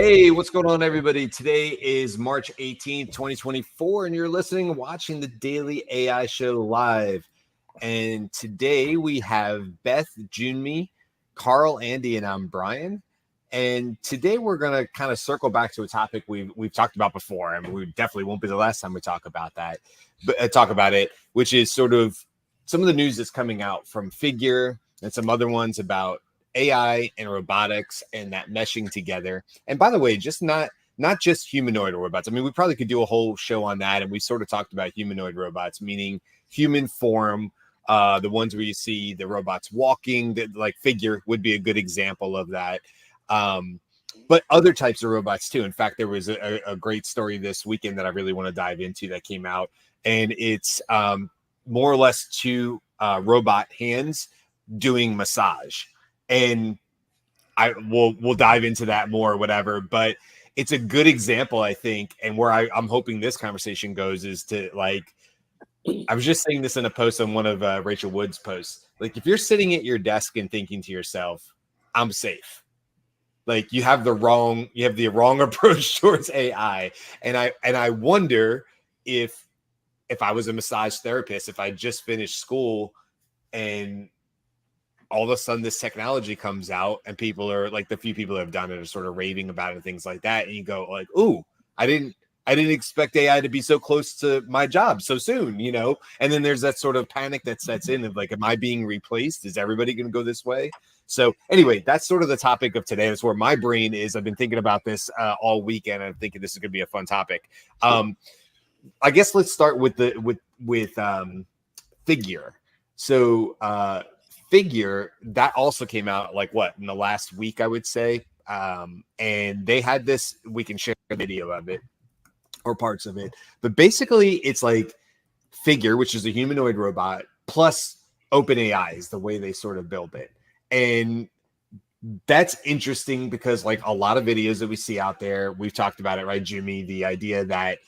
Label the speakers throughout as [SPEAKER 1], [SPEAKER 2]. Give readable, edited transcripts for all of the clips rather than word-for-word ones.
[SPEAKER 1] Hey, what's going on, everybody? Today is March 18th, 2024, and you're listening and watching the Daily AI Show live. And today we have Beth, Junmi, Carl, Andy, and I'm Brian. And today we're going to kind of circle back to a topic we've talked about before. I mean, we definitely won't be the last time we talk about that, but talk about it, which is sort of some of the news that's coming out from Figure and some other ones about AI and robotics and that meshing together. And by the way, just not just humanoid robots. I mean, we probably could do a whole show on that. And we sort of talked about humanoid robots, meaning human form, the ones where you see the robots walking, that like Figure would be a good example of that. But other types of robots too. In fact, there was a great story this weekend that I really want to dive into that came out. And it's more or less two robot hands doing massage. And we'll dive into that more or whatever, but it's a good example, I think. And where I'm hoping this conversation goes is to, like, I was just saying this in a post on one of Rachel Wood's posts. Like, if you're sitting at your desk and thinking to yourself, I'm safe, like you have the wrong approach towards AI. And I wonder if I was a massage therapist, if I just finished school and all of a sudden this technology comes out and people are like, the few people that have done it are sort of raving about it and things like that. And you go like, ooh, I didn't expect AI to be so close to my job so soon, you know? And then there's that sort of panic that sets in of like, am I being replaced? Is everybody going to go this way? So anyway, that's sort of the topic of today. That's where my brain is. I've been thinking about this all weekend. I'm thinking this is going to be a fun topic. I guess let's start with Figure. So, Figure, that also came out like in the last week, I would say. And they had this, we can share a video of it or parts of it, but basically it's like Figure, which is a humanoid robot, plus OpenAI is the way they sort of build it. And that's interesting because like a lot of videos that we see out there, we've talked about it, right, Jimmy? The idea that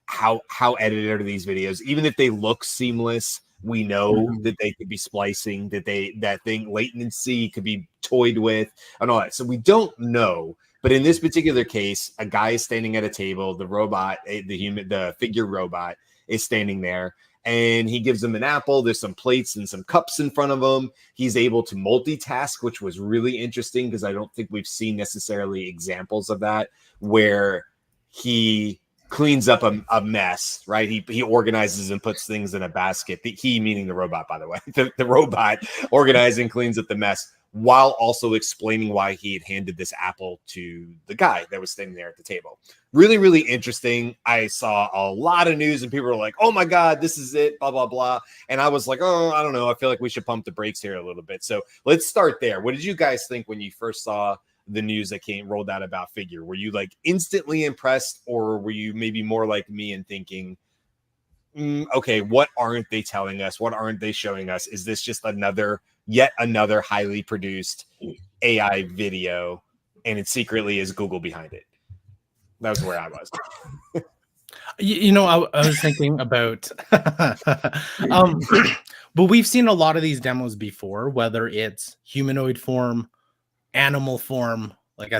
[SPEAKER 1] how edited are these videos, even if they look seamless, we know that they could be splicing, that latency could be toyed with and all that. So we don't know. But in this particular case, a guy is standing at a table. The robot, the Figure robot is standing there, and he gives him an apple. There's some plates and some cups in front of him. He's able to multitask, which was really interesting because I don't think we've seen necessarily examples of that, where he cleans up a mess, right? He organizes and puts things in a basket. He meaning the robot, by the way. The robot organizing, cleans up the mess while also explaining why he had handed this apple to the guy that was standing there at the table. Really, really interesting. I saw a lot of news and people were like, oh my God, this is it, blah, blah, blah. And I was like, oh, I don't know. I feel like we should pump the brakes here a little bit. So let's start there. What did you guys think when you first saw the news that rolled out about Figure? Were you like instantly impressed, or were you maybe more like me and thinking, okay, what aren't they telling us? What aren't they showing us? Is this just yet another highly produced AI video, and it secretly is Google behind it? That was where I was.
[SPEAKER 2] I was thinking about, but we've seen a lot of these demos before, whether it's humanoid form, animal form. Like I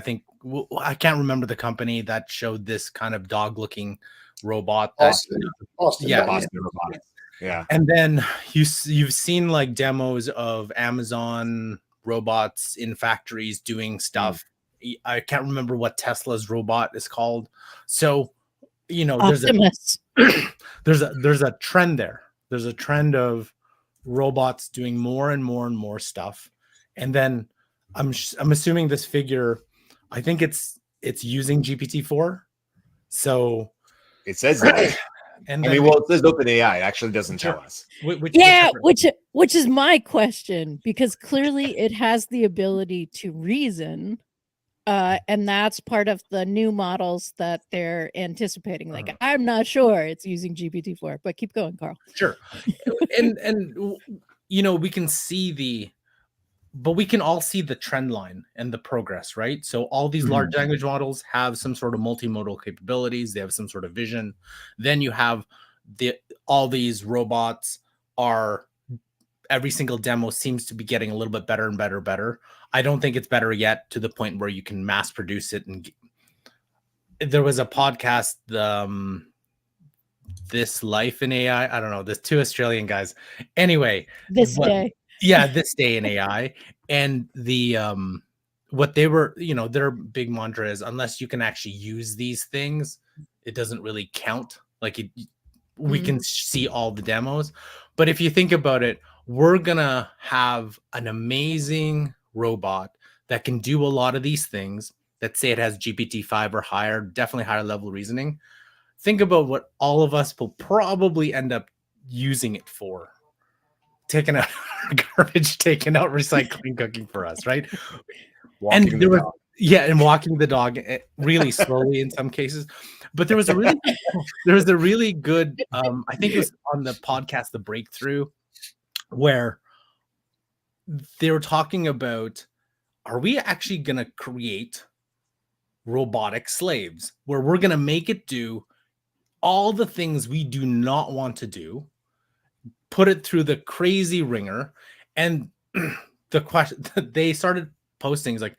[SPEAKER 2] can't remember the company that showed this kind of dog-looking robot.
[SPEAKER 3] Boston
[SPEAKER 1] Robotics. Yeah.
[SPEAKER 2] And then you've seen like demos of Amazon robots in factories doing stuff. I can't remember what Tesla's robot is called. So, there's a trend there. There's a trend of robots doing more and more and more stuff. And then I'm assuming this Figure, I think it's using GPT-4. So
[SPEAKER 1] it says that. And it says OpenAI. It actually doesn't tell us.
[SPEAKER 4] Which is my question, because clearly it has the ability to reason. And that's part of the new models that they're anticipating. Like, I'm not sure it's using GPT-4, but keep going, Carl.
[SPEAKER 2] Sure. and we can see but we can all see the trend line and the progress, right? So all these large language models have some sort of multimodal capabilities. They have some sort of vision. Then you have all these robots every single demo seems to be getting a little bit better and better. I don't think it's better yet to the point where you can mass produce it and there was a podcast, This Life in AI. I don't know, there's two Australian guys. Anyway,
[SPEAKER 4] This day.
[SPEAKER 2] This day in AI. And the what they were, their big mantra is, unless you can actually use these things, it doesn't really count. Like we can see all the demos. But if you think about it, we're gonna have an amazing robot that can do a lot of these things. Let's say it has GPT-5 or higher, definitely higher level reasoning. Think about what all of us will probably end up using it for. Taking out garbage, taking out recycling, cooking for us, right?
[SPEAKER 1] Walking the dog.
[SPEAKER 2] And walking the dog really slowly in some cases. But there was a really good, I think it was on the podcast, The Breakthrough, where they were talking about, are we actually going to create robotic slaves where we're going to make it do all the things we do not want to do, put it through the crazy ringer? And the question they started posting is like,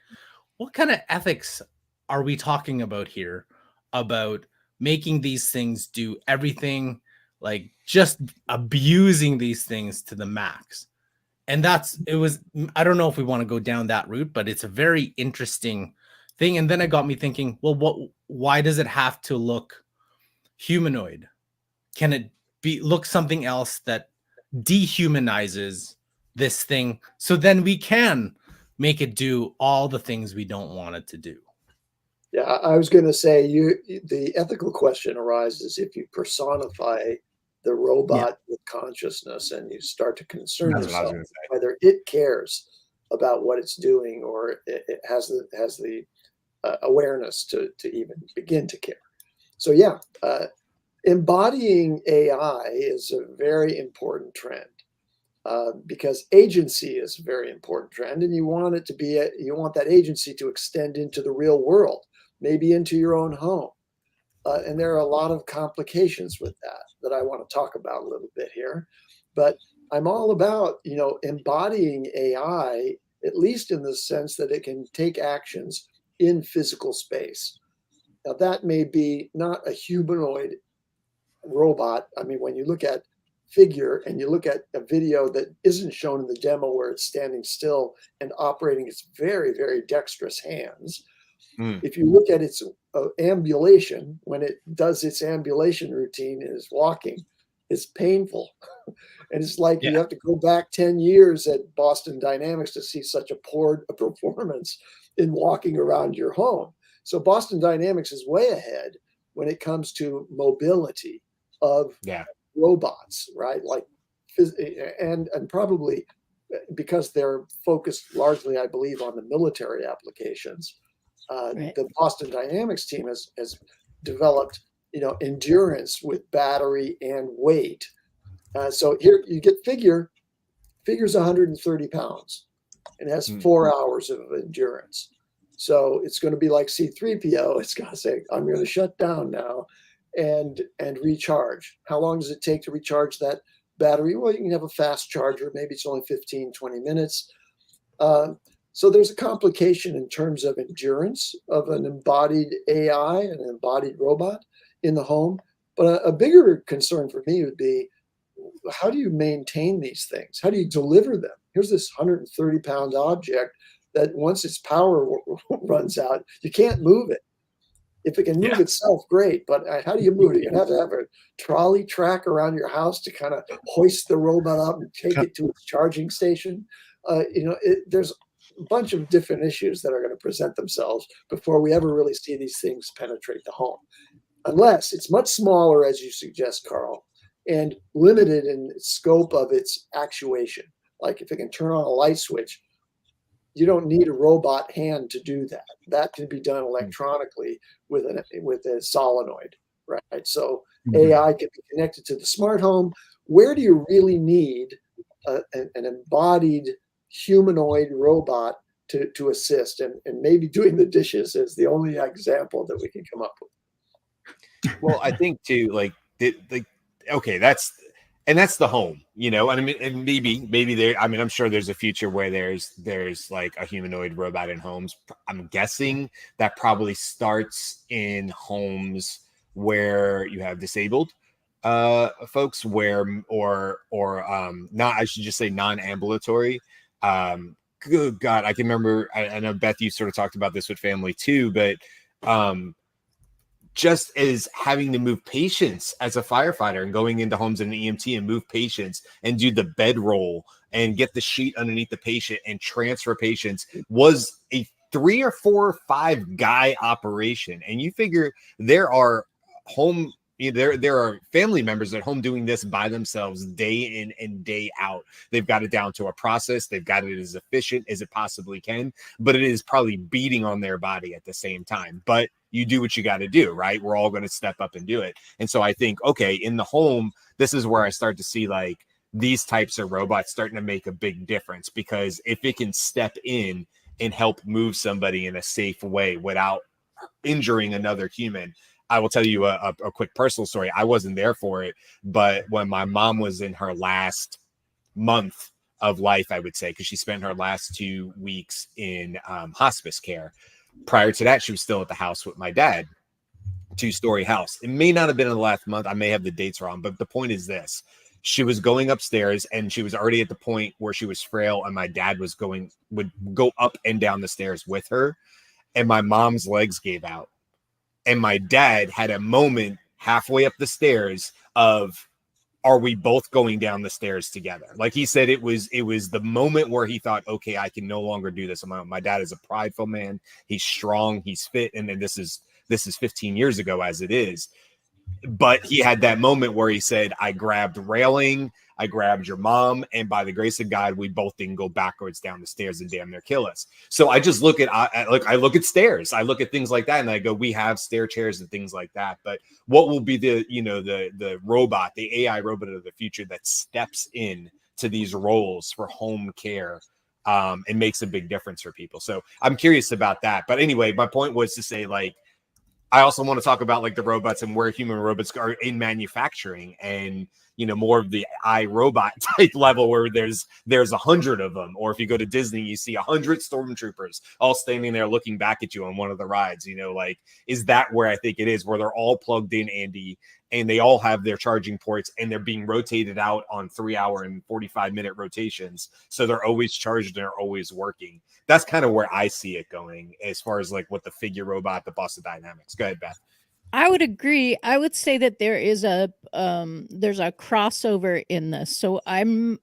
[SPEAKER 2] what kind of ethics are we talking about here about making these things do everything, like just abusing these things to the max? And I don't know if we want to go down that route, but it's a very interesting thing. And then it got me thinking, well, why does it have to look humanoid? Can it look something else that dehumanizes this thing, so then we can make it do all the things we don't want it to do?
[SPEAKER 3] Yeah, I was going to say, the ethical question arises if you personify the robot with consciousness and you start to concern yourself whether it cares about what it's doing, or it has the awareness to even begin to care. So yeah, embodying AI is a very important trend. Because agency is a very important trend, and you want it to be you want that agency to extend into the real world, maybe into your own home. And there are a lot of complications with that I want to talk about a little bit here. But I'm all about, embodying AI, at least in the sense that it can take actions in physical space. Now, that may be not a humanoid robot. I mean, when you look at Figure and you look at a video that isn't shown in the demo where it's standing still and operating its very, very dexterous hands, if you look at its ambulation, when it does its ambulation routine and is walking, it's painful. And it's like you have to go back 10 years at Boston Dynamics to see such a poor performance in walking around your home. So Boston Dynamics is way ahead when it comes to mobility of robots, right? Like, and probably because they're focused largely, I believe, on the military applications. The Boston Dynamics team has developed, endurance with battery and weight. So here you get Figure's 130 pounds and has 4 hours of endurance. So it's going to be like C-3PO. It's going to say, I'm going to shut down now and recharge. How long does it take to recharge that battery? Well, you can have a fast charger. Maybe it's only 15, 20 minutes. So there's a complication in terms of endurance of an embodied AI, an embodied robot in the home. But a bigger concern for me would be, how do you maintain these things? How do you deliver them? Here's this 130-pound object that once its power runs out, you can't move it. If it can move itself, great. But how do you move it? You have to have a trolley track around your house to kind of hoist the robot up and take it to its charging station. There's a bunch of different issues that are going to present themselves before we ever really see these things penetrate the home. Unless it's much smaller, as you suggest, Carl, and limited in scope of its actuation. Like if it can turn on a light switch, you don't need a robot hand to do that. That can be done electronically with a solenoid, right? So AI can be connected to the smart home. Where do you really need an embodied humanoid robot to assist? And maybe doing the dishes is the only example that we can come up with.
[SPEAKER 1] Well, I think too, okay, that's and that's the home, you know. And I mean, and maybe there. I mean, I'm sure there's a future where there's like a humanoid robot in homes. I'm guessing that probably starts in homes where you have disabled folks, where or not. I should just say non-ambulatory. Good God, I can remember. I know Beth, you sort of talked about this with family too, but just as having to move patients as a firefighter and going into homes in an EMT and move patients and do the bedroll and get the sheet underneath the patient and transfer patients was a 3 or 4 or 5 guy operation. And you figure there are there are family members at home doing this by themselves day in and day out. They've got it down to a process. They've got it as efficient as it possibly can, but it is probably beating on their body at the same time. But you do what you got to do, right? We're all going to step up and do it. And so I think, okay, in the home, this is where I start to see like these types of robots starting to make a big difference, because if it can step in and help move somebody in a safe way without injuring another human. I will tell you a quick personal story. I wasn't there for it, but when my mom was in her last month of life, I would say, because she spent her last 2 weeks in hospice care. Prior to that, she was still at the house with my dad, 2-story house. It may not have been in the last month. I may have the dates wrong, but the point is this. She was going upstairs and she was already at the point where she was frail, and my dad would go up and down the stairs with her, and my mom's legs gave out. And my dad had a moment halfway up the stairs of, are we both going down the stairs together? Like he said, it was the moment where he thought, okay, I can no longer do this on my own. My dad is a prideful man. He's strong, he's fit. And then this is 15 years ago as it is. But he had that moment where he said, I grabbed railing, I grabbed your mom, and by the grace of God, we both didn't go backwards down the stairs and damn near kill us. So I just look at stairs, I look at things like that, and I go, we have stair chairs and things like that. But what will be the robot, the AI robot of the future that steps in to these roles for home care and makes a big difference for people? So I'm curious about that. But anyway, my point was to say, like, I also want to talk about like the robots and where human robots are in manufacturing, and more of the iRobot type level where there's 100 of them. Or if you go to Disney, you see 100 stormtroopers all standing there looking back at you on one of the rides. Like, is that where I think it is, where they're all plugged in, Andy, and they all have their charging ports, and they're being rotated out on 3-hour and 45-minute rotations, so they're always charged and they're always working. That's kind of where I see it going as far as like what the figure robot, the Boston Dynamics. Go ahead, Beth.
[SPEAKER 4] I would agree. I would say that there is there's a crossover in this. So I'm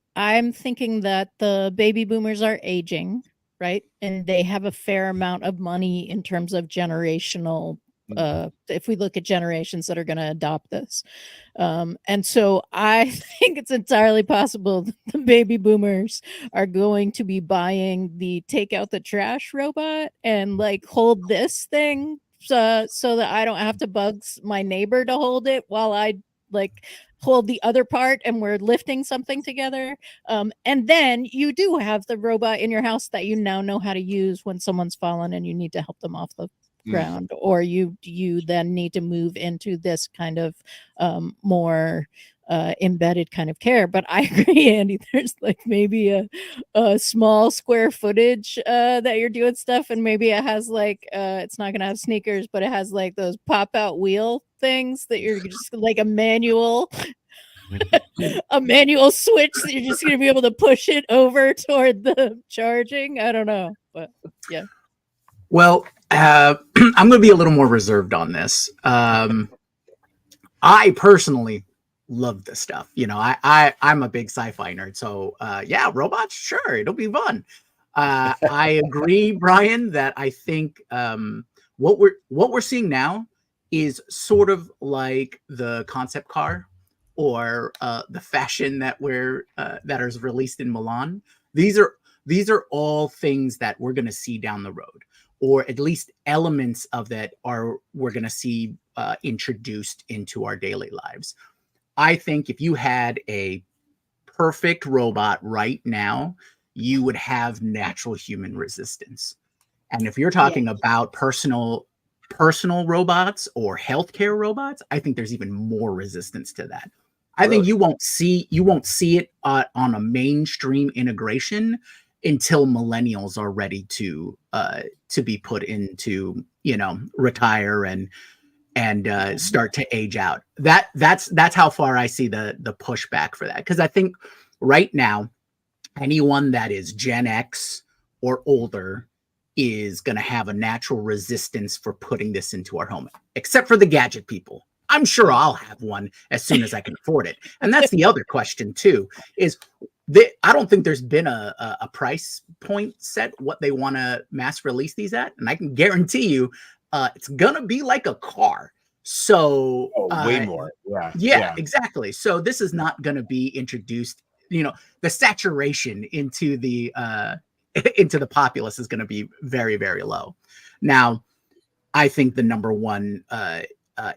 [SPEAKER 4] thinking that the baby boomers are aging, right? And they have a fair amount of money in terms of generational if we look at generations that are going to adopt this. And so I think it's entirely possible that the baby boomers are going to be buying the take out the trash robot and like hold this thing so that I don't have to bug my neighbor to hold it while I like hold the other part and we're lifting something together. And then you do have the robot in your house that you now know how to use when someone's fallen and you need to help them off the ground, or you then need to move into this kind of more embedded kind of care. But I agree, Andy, there's like maybe a small square footage that you're doing stuff, and maybe it has like it's not gonna have sneakers, but it has like those pop out wheel things that you're just like a manual switch that you're just gonna be able to push it over toward the charging. I don't know, but yeah.
[SPEAKER 5] Well, I'm going to be a little more reserved on this. I personally love this stuff. I'm a big sci-fi nerd. So yeah, robots, sure, it'll be fun. I agree, Brian, that I think what we're seeing now is sort of like the concept car or the fashion that that is released in Milan. These are all things that we're going to see down the road, or at least elements of that we're going to see introduced into our daily lives. I think if you had a perfect robot right now, you would have natural human resistance. And if you're talking about personal robots or healthcare robots, I think there's even more resistance to that. I think you won't see it on a mainstream integration until millennials are ready to be put into, you know, retire and start to age out. That's how far I see the pushback for that. Because I think right now, anyone that is Gen X or older is going to have a natural resistance for putting this into our home, except for the gadget people. I'm sure I'll have one as soon as I can afford it. And that's the other question too, is I don't think there's been a price point set what they want to mass release these at. And I can guarantee you it's going to be like a car. So
[SPEAKER 1] way more.
[SPEAKER 5] Yeah, exactly. So this is not going to be introduced, you know, the saturation into the populace is going to be very, very low. Now, I think the number one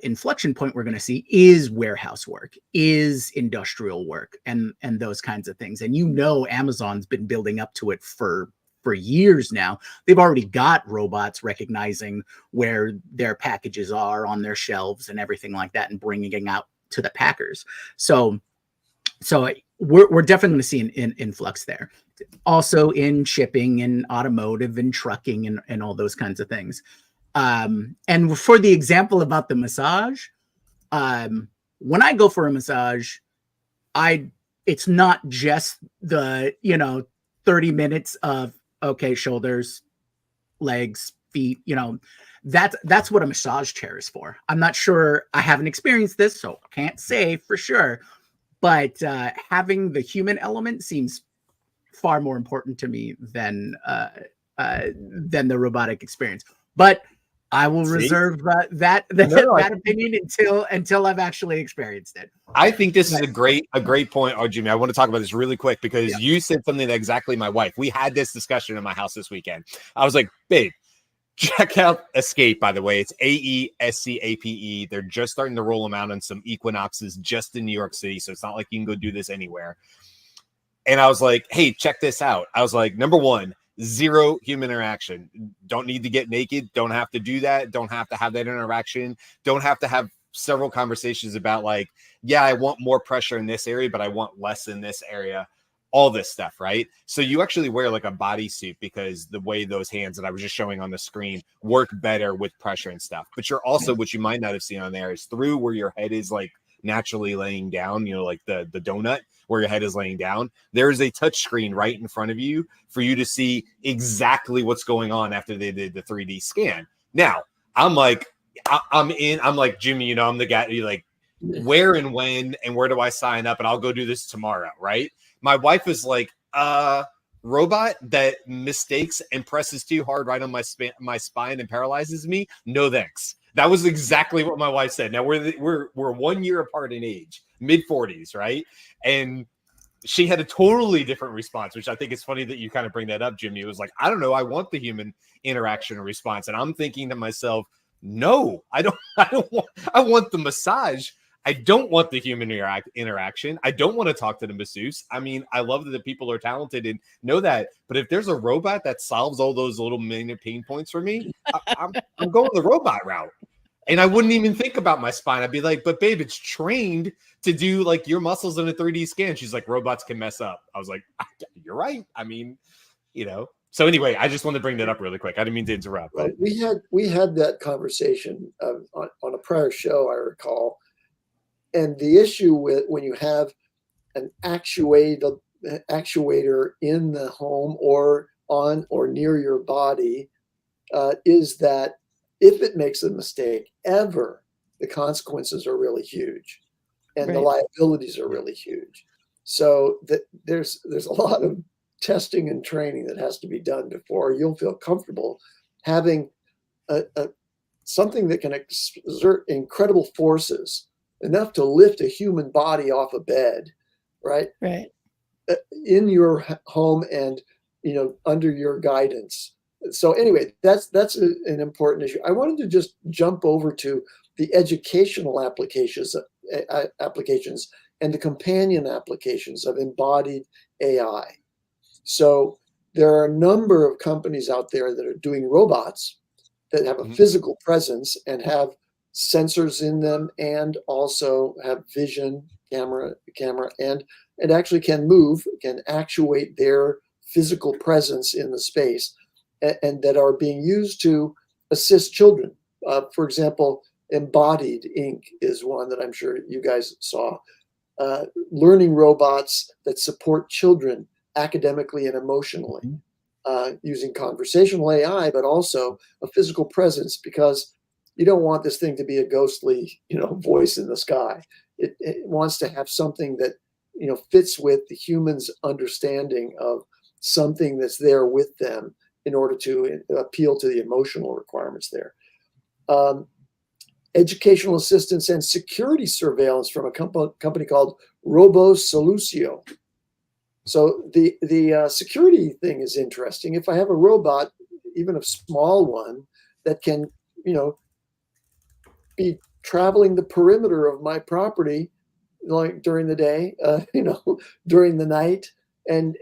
[SPEAKER 5] inflection point we're going to see is warehouse work, is industrial work, and those kinds of things. And, you know, Amazon's been building up to it for years now. They've already got robots recognizing where their packages are on their shelves and everything like that, and bringing it out to the packers. So we're definitely going to see an influx there. Also in shipping and automotive and trucking and all those kinds of things. And for the example about the massage, when I go for a massage, it's not just the, you know, 30 minutes of, okay, shoulders, legs, feet, you know, that's what a massage chair is for. I'm not sure, I haven't experienced this, so I can't say for sure, but having the human element seems far more important to me than the robotic experience. But I will reserve that opinion until I've actually experienced it.
[SPEAKER 1] I think this is a great point, Jimmy. I want to talk about this really quick because you said something that exactly my wife. We had this discussion in my house this weekend. I was like, babe, check out Escape, by the way. It's AESCAPE. They're just starting to roll them out on some Equinoxes just in New York City. So it's not like you can go do this anywhere. And I was like, hey, check this out. I was like, number one, 0 human interaction. Don't need to get naked. Don't have to do that. Don't have to have that interaction. Don't have to have several conversations about like, yeah, I want more pressure in this area, but I want less in this area. All this stuff, right? So you actually wear like a bodysuit because the way those hands that I was just showing on the screen work better with pressure and stuff. But you're also, what you might not have seen on there is through where your head is like naturally laying down, you know, like the donut where your head is laying down, there's a touch screen right in front of you for you to see exactly what's going on after they did the 3D scan. Now, I'm like, Jimmy, you know, I'm the guy, like, where and when and where do I sign up? And I'll go do this tomorrow, right? My wife is like, robot that mistakes and presses too hard right on my spine and paralyzes me. No thanks. That was exactly what my wife said. Now we're 1 year apart in age, mid-40s, right? And she had a totally different response, which I think it's funny that you kind of bring that up, Jimmy. It was like, I don't know, I want the human interaction and response. And I'm thinking to myself, no, I want the massage. I don't want the human interaction. I don't want to talk to the masseuse. I mean, I love that the people are talented and know that. But if there's a robot that solves all those little minute pain points for me, I'm going the robot route. And I wouldn't even think about my spine. I'd be like, but babe, it's trained to do like your muscles in a 3D scan. She's like, robots can mess up. I was like, you're right. I mean, you know. So anyway, I just wanted to bring that up really quick. I didn't mean to interrupt.
[SPEAKER 3] Right. We had that conversation on a prior show, I recall. And the issue with when you have an actuator in the home or on or near your body is that if it makes a mistake ever, the consequences are really huge and the liabilities are really huge. So there's a lot of testing and training that has to be done before you'll feel comfortable having something that can exert incredible forces enough to lift a human body off a bed, right?
[SPEAKER 4] Right.
[SPEAKER 3] In your home and, you know, under your guidance. So anyway, that's an important issue. I wanted to just jump over to the educational applications and the companion applications of embodied AI. So there are a number of companies out there that are doing robots that have a physical presence and have sensors in them and also have vision, camera, and actually can move, can actuate their physical presence in the space, and that are being used to assist children. For example, Embodied Inc. is one that I'm sure you guys saw. Learning robots that support children academically and emotionally, using conversational AI, but also a physical presence, because you don't want this thing to be a ghostly, voice in the sky. It wants to have something that, fits with the human's understanding of something that's there with them in order to appeal to the emotional requirements there. Educational assistance and security surveillance from a company called RoboSolucio. So the security thing is interesting. If I have a robot, even a small one, that can, be traveling the perimeter of my property, like during the day, during the night, and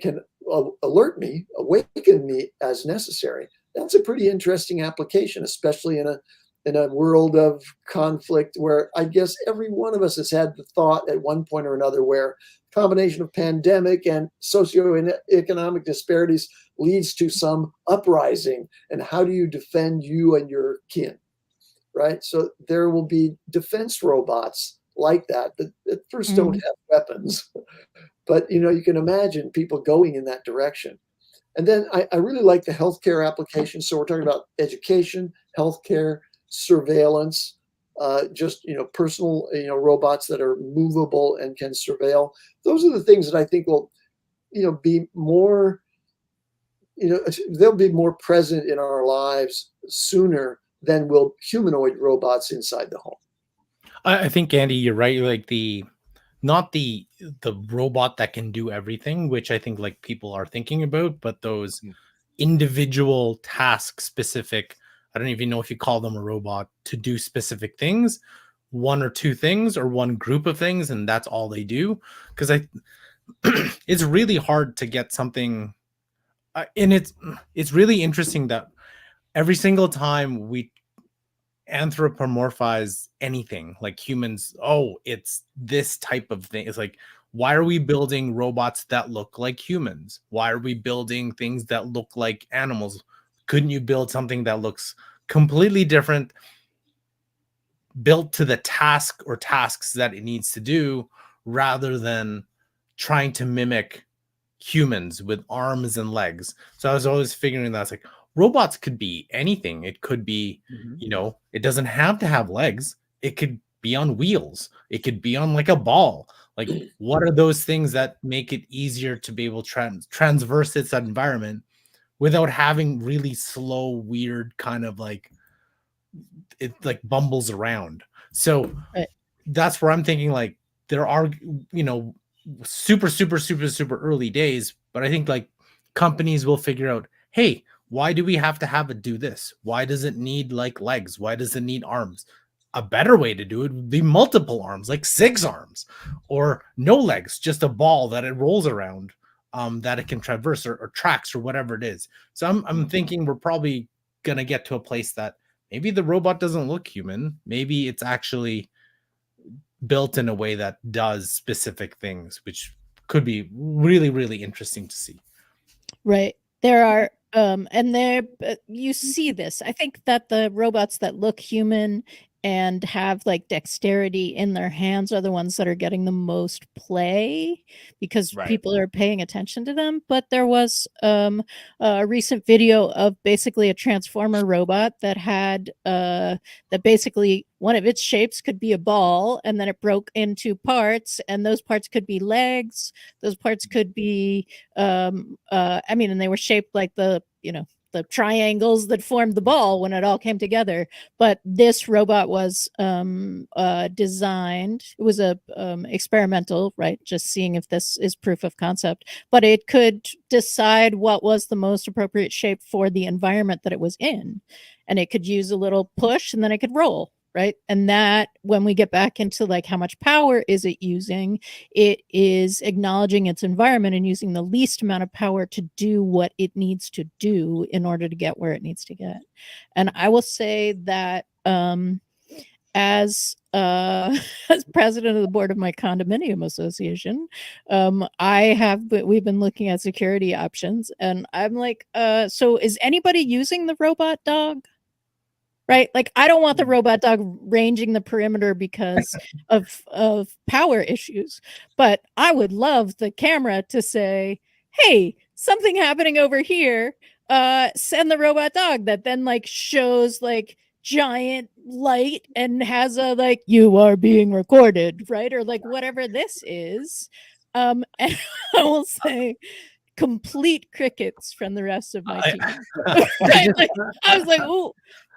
[SPEAKER 3] can alert me, awaken me as necessary. That's a pretty interesting application, especially in a world of conflict where I guess every one of us has had the thought at one point or another where combination of pandemic and socioeconomic disparities leads to some uprising. And how do you defend you and your kin, right? So there will be defense robots like that at first don't have weapons. But, you can imagine people going in that direction. And then I really like the healthcare application. So we're talking about education, healthcare, surveillance, just, personal, robots that are movable and can surveil. Those are the things that I think will, be more, they'll be more present in our lives sooner than will humanoid robots inside the home.
[SPEAKER 2] I think, Andy, you're right. Like not the robot that can do everything, which I think like people are thinking about, but those individual task specific, I don't even know if you call them a robot, to do specific things, one or two things or one group of things, and that's all they do. Because it's really hard to get something, and it's really interesting that every single time we anthropomorphize anything like humans, it's this type of thing. It's like, why are we building robots that look like humans? Why are we building things that look like animals? Couldn't you build something that looks completely different, built to the task or tasks that it needs to do, rather than trying to mimic humans with arms and legs? So I was always figuring that, like, robots could be anything. It could be, it doesn't have to have legs. It could be on wheels. It could be on like a ball. Like, what are those things that make it easier to be able to transverse its environment without having really slow, weird kind of like, it like bumbles around. So that's where I'm thinking, like, there are, super early days, but I think like companies will figure out, hey, why do we have to have it do this? Why does it need like legs? Why does it need arms? A better way to do it would be multiple arms, like 6 arms, or no legs, just a ball that it rolls around, that it can traverse or tracks or whatever it is. So I'm thinking we're probably going to get to a place that maybe the robot doesn't look human. Maybe it's actually built in a way that does specific things, which could be really, really interesting to see.
[SPEAKER 4] Right. There are, and there, you see this. I think that the robots that look human and have like dexterity in their hands are the ones that are getting the most play because people are paying attention to them. But there was a recent video of basically a transformer robot that had that basically one of its shapes could be a ball, and then it broke into parts, and those parts could be legs, those parts could be and they were shaped like the triangles that formed the ball when it all came together. But this robot was designed, it was a experimental, right, just seeing if this is proof of concept, but it could decide what was the most appropriate shape for the environment that it was in, and it could use a little push and then it could roll, right? And that, when we get back into like how much power is it using, it is acknowledging its environment and using the least amount of power to do what it needs to do in order to get where it needs to get. And I will say that as as president of the board of my condominium association, we've been looking at security options, and I'm like, so is anybody using the robot dog? Right? Like, I don't want the robot dog ranging the perimeter because of power issues, but I would love the camera to say, hey, something happening over here, send the robot dog, that then like shows like giant light and has a like, you are being recorded, right? Or like whatever this is. And I will say complete crickets from the rest of my team. Right? Like, I was like, oh,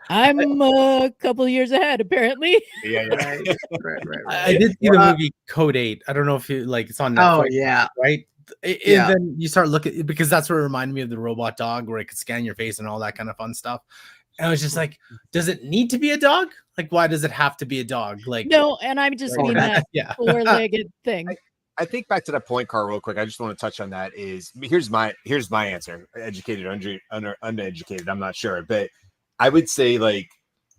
[SPEAKER 4] I'm a couple of years ahead, apparently.
[SPEAKER 1] Yeah.
[SPEAKER 5] Right.
[SPEAKER 2] I did see the movie Code 8. I don't know if you like, it's on Netflix.
[SPEAKER 5] Oh yeah,
[SPEAKER 2] right. And then you start looking, because that's what reminded me of the robot dog, where it could scan your face and all that kind of fun stuff. And I was just like, does it need to be a dog? Like, why does it have to be a dog? Like,
[SPEAKER 4] no, and I just mean that four-legged thing.
[SPEAKER 1] I think back to that point, Carl, real quick. I just want to touch on that. Here's my answer. Educated, uneducated, I'm not sure, but I would say like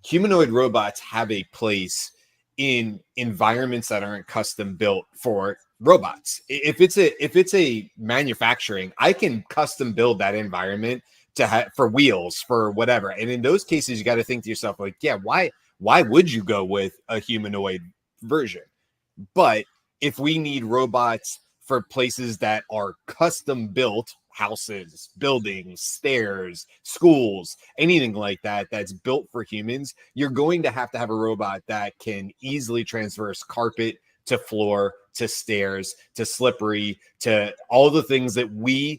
[SPEAKER 1] humanoid robots have a place in environments that aren't custom built for robots. If it's a manufacturing, I can custom build that environment to have for wheels, for whatever. And in those cases, you got to think to yourself like, yeah, why would you go with a humanoid version? But if we need robots for places that are custom built, houses, buildings, stairs, schools, anything like that that's built for humans, you're going to have a robot that can easily traverse carpet to floor to stairs to slippery to all the things that we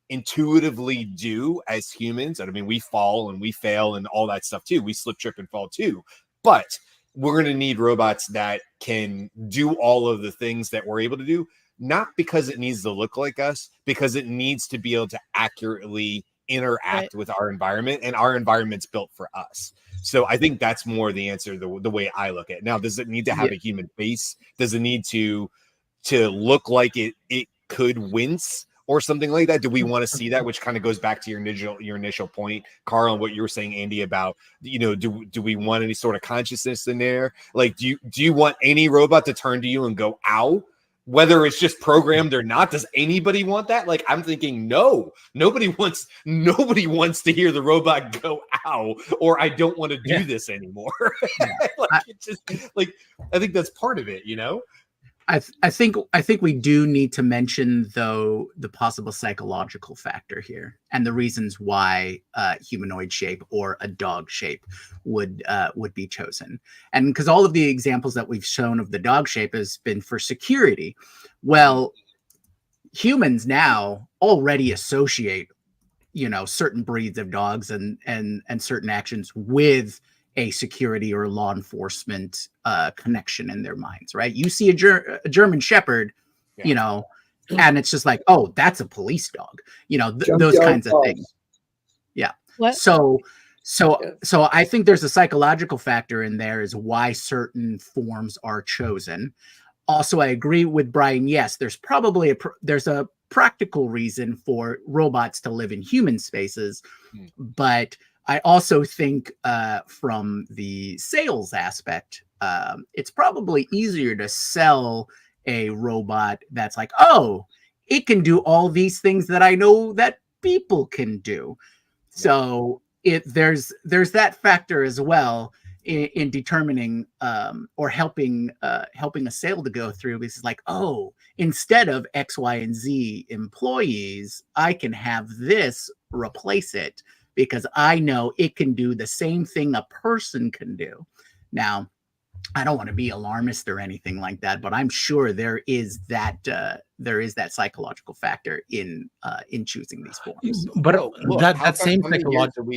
[SPEAKER 1] intuitively do as humans. I mean, we fall and we fail and all that stuff too. We slip, trip, and fall too. But we're going to need robots that can do all of the things that we're able to do, not because it needs to look like us, because it needs to be able to accurately interact with our environment, and our environment's built for us. So I think that's more the answer, the way I look at it. Now, does it need to have a human face? Does it need to look like it could wince or something like that? Do we want to see that? Which kind of goes back to your initial point, Carl, and what you were saying, Andy, about, do we want any sort of consciousness in there? Like, do you want any robot to turn to you and go, ow? Whether it's just programmed or not, does anybody want that? Like, I'm thinking, no, nobody wants to hear the robot go, ow, or I don't want to do this anymore. I think that's part of it,
[SPEAKER 5] I think we do need to mention, though, the possible psychological factor here and the reasons why humanoid shape or a dog shape would be chosen. And because all of the examples that we've shown of the dog shape has been for security. Well, humans now already associate, certain breeds of dogs and certain actions with a security or law enforcement connection in their minds, right? You see a German Shepherd, and it's just like, oh, that's a police dog, those kinds of things. Yeah.
[SPEAKER 4] What?
[SPEAKER 5] So I think there's a psychological factor in there is why certain forms are chosen. Also, I agree with Brian. Yes, there's probably there's a practical reason for robots to live in human spaces, but I also think from the sales aspect, it's probably easier to sell a robot that's like, oh, it can do all these things that I know that people can do. So there's that factor as well in determining or helping a sale to go through. Because it's like, oh, instead of X, Y, and Z employees, I can have this replace it, because I know it can do the same thing a person can do. Now, I don't want to be alarmist or anything like that, but I'm sure there is that psychological factor in choosing these forms.
[SPEAKER 2] But that same psychological,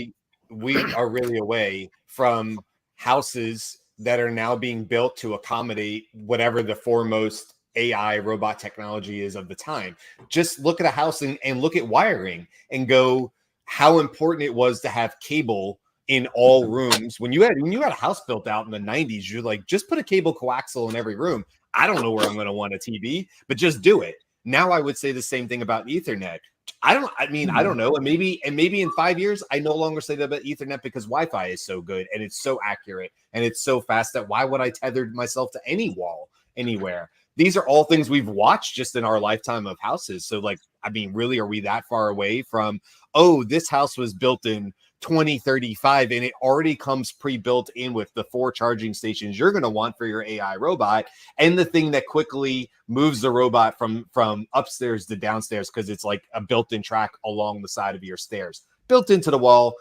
[SPEAKER 1] we are really away from houses that are now being built to accommodate whatever the foremost AI robot technology is of the time. Just look at a house and look at wiring and go, how important it was to have cable in all rooms. When you had a house built out in the 90s, you're like, just put a cable coaxial in every room. I don't know where I'm going to want a TV, but just do it. Now I would say the same thing about Ethernet. I don't know. And maybe in 5 years, I no longer say that about Ethernet because Wi-Fi is so good and it's so accurate and it's so fast that why would I tether myself to any wall anywhere? These are all things we've watched just in our lifetime of houses. So like, I mean, really, are we that far away from, oh, this house was built in 2035 and it already comes pre-built in with the 4 charging stations you're going to want for your AI robot and the thing that quickly moves the robot from upstairs to downstairs because it's like a built-in track along the side of your stairs, built into the wall.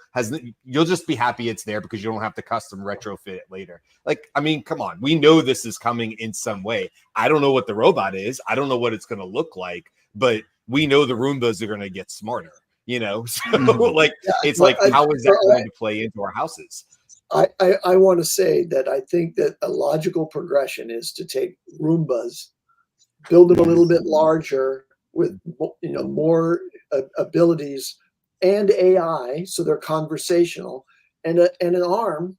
[SPEAKER 1] You'll just be happy it's there because you don't have to custom retrofit it later. Like, I mean, come on, we know this is coming in some way. I don't know what the robot is, I don't know what it's going to look like, but we know the Roombas are going to get smarter. So like, it's like, how is that going to play into our houses?
[SPEAKER 3] I want to say that I think that a logical progression is to take Roombas, build them a little bit larger with, more abilities and AI, so they're conversational, and an arm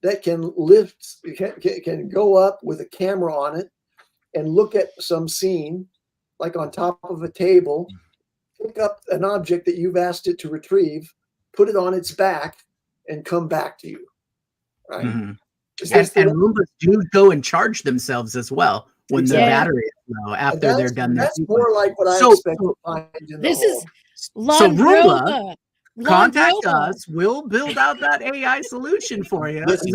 [SPEAKER 3] that can lift, can go up with a camera on it and look at some scene, like on top of a table, pick up an object that you've asked it to retrieve, put it on its back, and come back to you. Right?
[SPEAKER 5] Mm-hmm. And Roombas do go and charge themselves as well when the battery is low after they're done.
[SPEAKER 3] That's more like what I expect to find in the home.
[SPEAKER 5] So Roomba, contact us. We'll build out that AI solution for you.
[SPEAKER 4] This is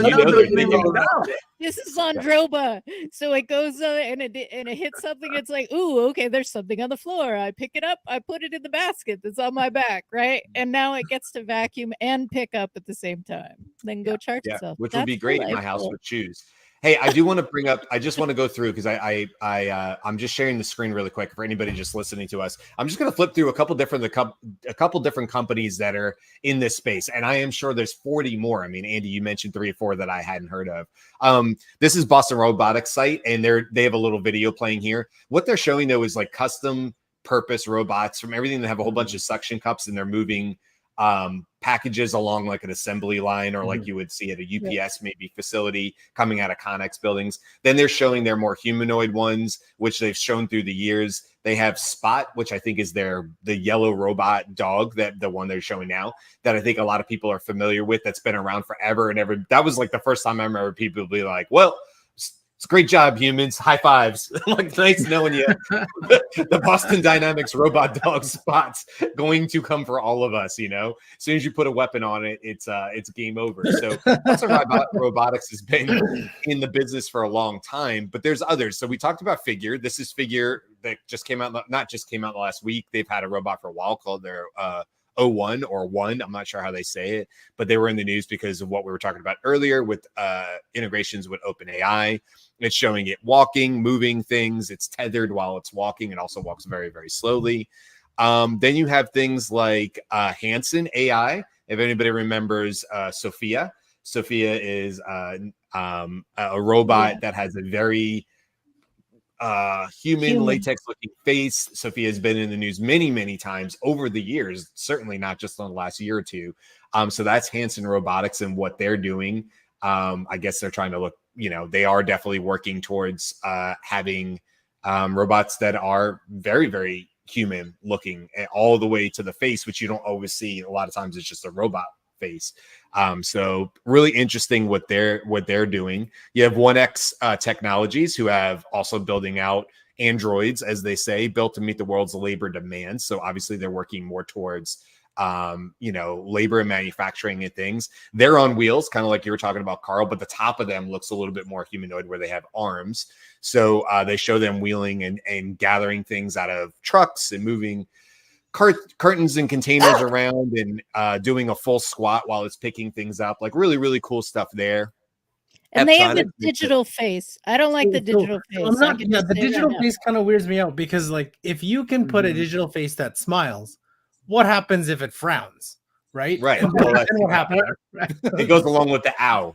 [SPEAKER 4] Landroba. So it goes and it hits something. It's like, ooh, okay, there's something on the floor. I pick it up. I put it in the basket that's on my back, right? And now it gets to vacuum and pick up at the same time. Then go charge itself.
[SPEAKER 1] Which would be great in my house with shoes. Hey, I do want to bring up, I just want to go through because I'm just sharing the screen really quick for anybody just listening to us. I'm just going to flip through a couple different companies that are in this space. And I am sure there's 40 more. I mean, Andy, you mentioned 3 or 4 that I hadn't heard of. This is Boston Robotics site, and they have a little video playing here. What they're showing though is like custom purpose robots from everything that have a whole bunch of suction cups, and they're moving packages along like an assembly line, or like you would see at a UPS maybe facility coming out of Connex buildings. Then they're showing their more humanoid ones, which they've shown through the years. They have Spot, which I think is the yellow robot dog, that the one they're showing now, that I think a lot of people are familiar with, that's been around forever and ever. That was like the first time I remember people be like, well, it's a great job, humans. High fives. Like, nice knowing you. The Boston Dynamics robot dog Spot's going to come for all of us. As soon as you put a weapon on it, it's game over. So Boston Robotics has been in the business for a long time, but there's others. So we talked about Figure. This is Figure that just came out, not just came out last week. They've had a robot for a while called their O1 or One. I'm not sure how they say it, but they were in the news because of what we were talking about earlier with integrations with OpenAI. It's showing it walking, moving things. It's tethered while it's walking. It also walks very, very slowly. Then you have things like Hanson AI. If anybody remembers Sophia. Sophia is a robot that has a very human latex looking face. Sophia has been in the news many, many times over the years, certainly not just on the last year or two. So that's Hanson Robotics and what they're doing. I guess they're trying to look, they are definitely working towards having robots that are very, very human looking all the way to the face, which you don't always see. A lot of times it's just a robot face. So really interesting what they're doing. You have 1X Technologies, who have also building out androids, as they say, built to meet the world's labor demands. So obviously they're working more towards labor and manufacturing and things. They're on wheels, kind of like you were talking about, Carl, but the top of them looks a little bit more humanoid, where they have arms. So they show them wheeling and gathering things out of trucks and moving curtains and containers around, and doing a full squat while it's picking things up. Like really, really cool stuff there.
[SPEAKER 4] And they have a digital face. I don't like the digital face.
[SPEAKER 2] The digital face kind of weirds me out, because like, if you can put a digital face that smiles, what happens if it frowns? Right.
[SPEAKER 1] And what happens? It goes along with the ow,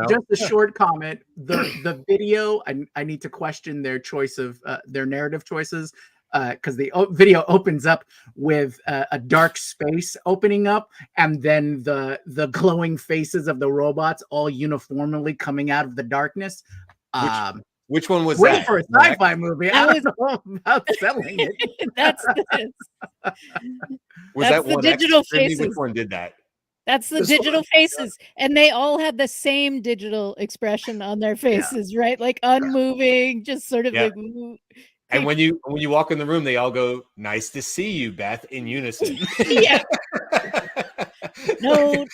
[SPEAKER 5] just a short comment. The video, I need to question their choice of their narrative choices, because the video opens up with a dark space opening up, and then the glowing faces of the robots all uniformly coming out of the darkness.
[SPEAKER 1] Which one was
[SPEAKER 5] Wait
[SPEAKER 1] that?
[SPEAKER 5] for a sci-fi movie. I
[SPEAKER 4] That
[SPEAKER 5] don't know about selling it.
[SPEAKER 4] That's
[SPEAKER 1] Was
[SPEAKER 4] that's
[SPEAKER 1] that
[SPEAKER 4] the
[SPEAKER 1] one
[SPEAKER 4] digital
[SPEAKER 1] X? Which
[SPEAKER 4] faces.
[SPEAKER 1] one did that?
[SPEAKER 4] That's the
[SPEAKER 3] This
[SPEAKER 4] digital
[SPEAKER 3] one,
[SPEAKER 4] faces, and they all had the same digital expression on their faces, right? Like unmoving, just sort of
[SPEAKER 1] Yeah.
[SPEAKER 4] like. Ooh,
[SPEAKER 1] And when you walk in the room, they all go, "Nice to see you, Beth," in unison.
[SPEAKER 4] yeah. No.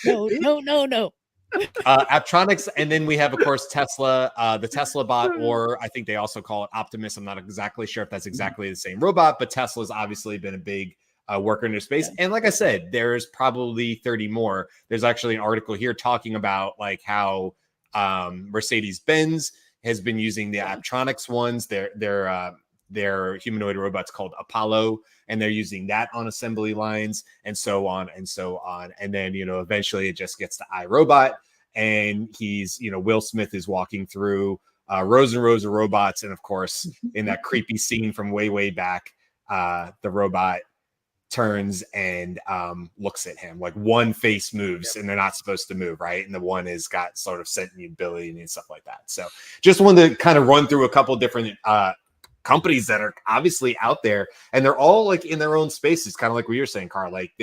[SPEAKER 1] Aptronics, and then we have, of course, Tesla, the Tesla bot, or I think they also call it Optimus. I'm not exactly sure if that's exactly the same robot, but Tesla's obviously been a big worker in their space. And like I said, there's probably 30 more. There's actually an article here talking about like how Mercedes-Benz has been using the Aptronics ones. Their humanoid robots called Apollo, and they're using that on assembly lines and so on and so on. And then, eventually it just gets to iRobot, and he's, Will Smith is walking through rows and rows of robots. And of course, in that creepy scene from way, way back, the robot turns and looks at him. Like one face moves and they're not supposed to move, right? And the one has got sort of sentient ability and stuff like that. So just wanted to kind of run through a couple different companies that are obviously out there, and they're all like in their own spaces, kind of like what you're saying, Carl. Like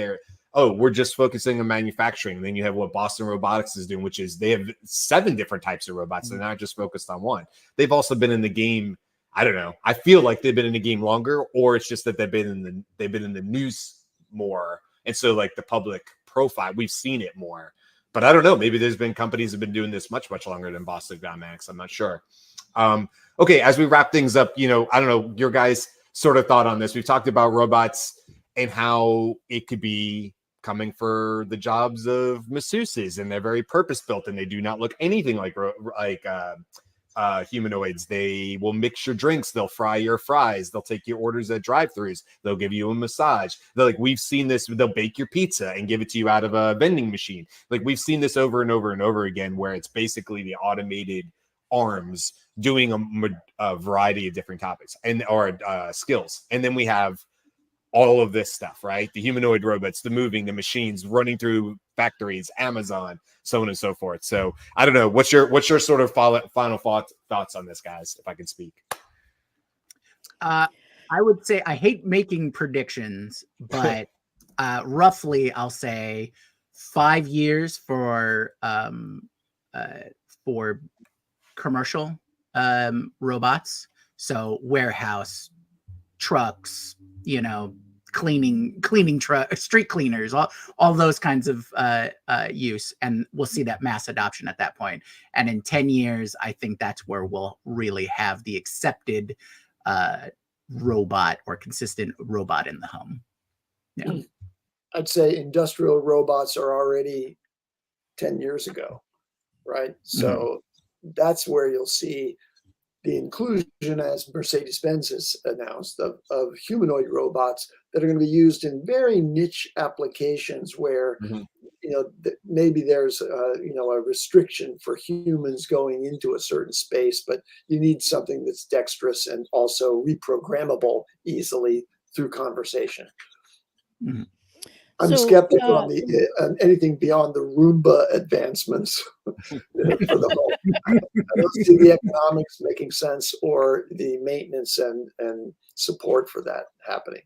[SPEAKER 1] we're just focusing on manufacturing. And then you have what Boston Robotics is doing, which is they have 7 different types of robots. They're not just focused on one. They've also been in the game. I don't know. I feel like they've been in the game longer, or it's just that they've been in the news more, and so like the public profile, we've seen it more. But I don't know. Maybe there's been companies that have been doing this much longer than Boston Dynamics. I'm not sure. Okay, as we wrap things up, I don't know your guys' sort of thought on this. We've talked about robots and how it could be coming for the jobs of masseuses, and they're very purpose built, and they do not look anything like humanoids. They will mix your drinks. They'll fry your fries. They'll take your orders at drive-thrus. They'll give you a massage. We've seen this. They'll bake your pizza and give it to you out of a vending machine. Like we've seen this over and over and over again, where it's basically the automated arms doing a variety of different topics or skills. And then we have all of this stuff, right? The humanoid robots, the moving, the machines running through factories, Amazon, so on and so forth. So I don't know. What's your sort of final thoughts on this, guys, if I can speak?
[SPEAKER 5] I would say I hate making predictions, but roughly I'll say 5 years for commercial robots. So warehouse, trucks, cleaning truck, street cleaners, all those kinds of use, and we'll see that mass adoption at that point. And in 10 years, I think that's where we'll really have the accepted robot or consistent robot in the home. Yeah,
[SPEAKER 3] I'd say industrial robots are already 10 years ago, right? So that's where you'll see the inclusion, as Mercedes-Benz has announced, of humanoid robots that are going to be used in very niche applications where, maybe there's a restriction for humans going into a certain space, but you need something that's dexterous and also reprogrammable easily through conversation. I'm skeptical on anything beyond the Roomba advancements for the home. I don't see the economics making sense or the maintenance and support for that happening.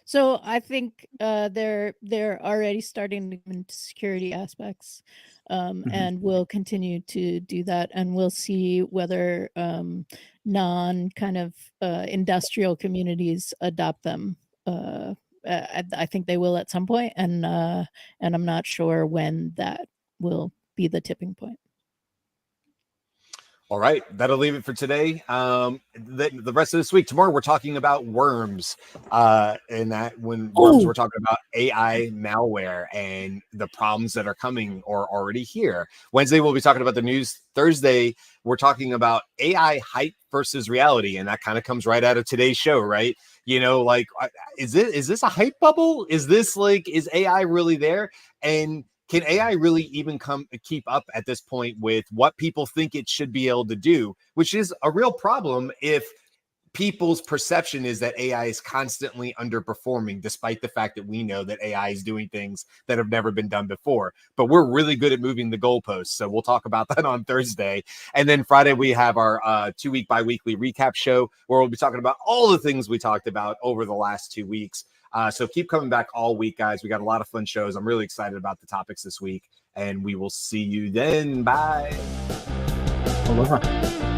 [SPEAKER 4] So I think they're already starting to get into security aspects, and will continue to do that, and we'll see whether non kind of industrial communities adopt them. I think they will at some point, and I'm not sure when that will be the tipping point.
[SPEAKER 1] All right, that'll leave it for today. The rest of this week, tomorrow, we're talking about worms. And that when worms, we're talking about AI malware and the problems that are coming or already here. Wednesday, we'll be talking about the news. Thursday, we're talking about AI hype versus reality, and that kind of comes right out of today's show, right? Is this a hype bubble? Is AI really there? And can AI really even keep up at this point with what people think it should be able to do, which is a real problem if people's perception is that AI is constantly underperforming, despite the fact that we know that AI is doing things that have never been done before. But we're really good at moving the goalposts. So we'll talk about that on Thursday. And then Friday, we have our 2-week bi-weekly recap show where we'll be talking about all the things we talked about over the last 2 weeks. So keep coming back all week, guys. We got a lot of fun shows. I'm really excited about the topics this week. And we will see you then. Bye.
[SPEAKER 2] Aloha.